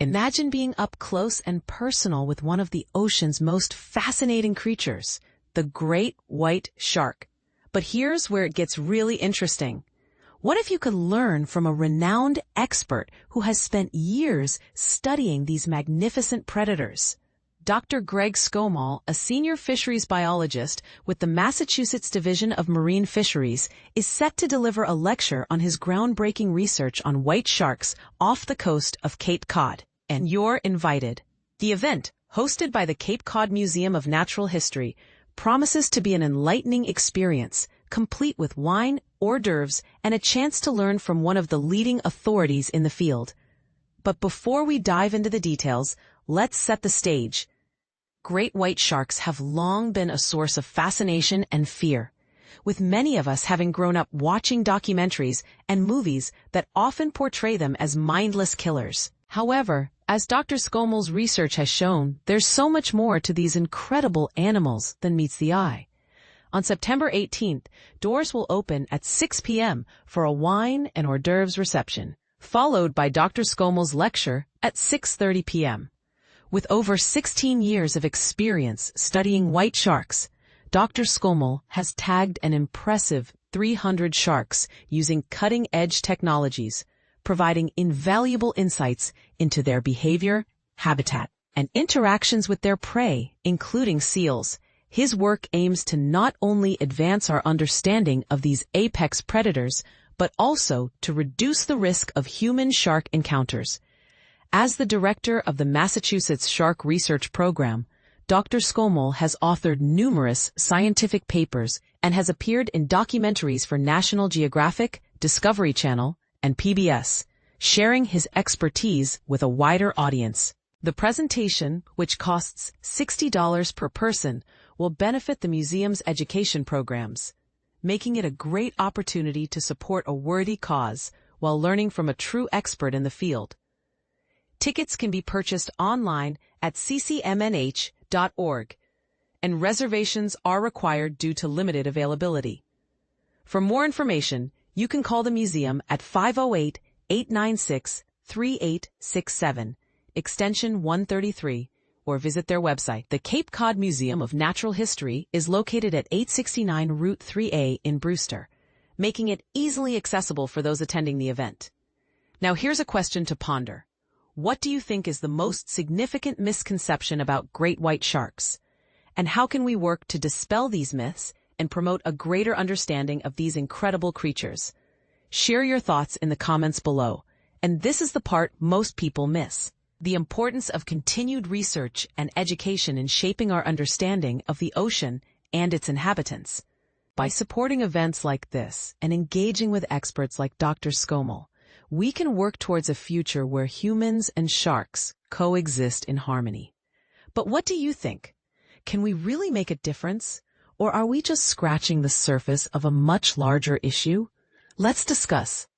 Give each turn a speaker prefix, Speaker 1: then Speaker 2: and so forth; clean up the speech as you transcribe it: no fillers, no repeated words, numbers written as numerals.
Speaker 1: Imagine being up close and personal with one of the ocean's most fascinating creatures, the great white shark. But here's where it gets really interesting. What if you could learn from a renowned expert who has spent years studying these magnificent predators? Dr. Greg Skomal, a senior fisheries biologist with the Massachusetts Division of Marine Fisheries, is set to deliver a lecture on his groundbreaking research on white sharks off the coast of Cape Cod. And you're invited. The event, hosted by the Cape Cod Museum of Natural History, promises to be an enlightening experience, complete with wine, hors d'oeuvres, and a chance to learn from one of the leading authorities in the field. But before we dive into the details, let's set the stage. Great white sharks have long been a source of fascination and fear, with many of us having grown up watching documentaries and movies that often portray them as mindless killers. However, as Dr. Skomal's research has shown, there's so much more to these incredible animals than meets the eye. On September 18th, doors will open at 6 p.m. for a wine and hors d'oeuvres reception, followed by Dr. Skomal's lecture at 6:30 p.m. With over 16 years of experience studying white sharks, Dr. Skomal has tagged an impressive 300 sharks using cutting-edge technologies, providing invaluable insights into their behavior, habitat, and interactions with their prey, including seals. His work aims to not only advance our understanding of these apex predators, but also to reduce the risk of human-shark encounters. As the director of the Massachusetts Shark Research Program, Dr. Skomal has authored numerous scientific papers and has appeared in documentaries for National Geographic, Discovery Channel, and PBS, sharing his expertise with a wider audience. The presentation, which costs $60 per person, will benefit the museum's education programs, making it a great opportunity to support a worthy cause while learning from a true expert in the field. Tickets can be purchased online at ccmnh.org, and reservations are required due to limited availability. For more information, you can call the museum at 508-896-3867, extension 133, or visit their website. The Cape Cod Museum of Natural History is located at 869 Route 3A in Brewster, making it easily accessible for those attending the event. Now here's a question to ponder. What do you think is the most significant misconception about great white sharks? And how can we work to dispel these myths and promote a greater understanding of these incredible creatures? Share your thoughts in the comments below. And this is the part most people miss: the importance of continued research and education in shaping our understanding of the ocean and its inhabitants. By supporting events like this and engaging with experts like Dr. Skomal, we can work towards a future where humans and sharks coexist in harmony. But what do you think? Can we really make a difference? Or are we just scratching the surface of a much larger issue? Let's discuss.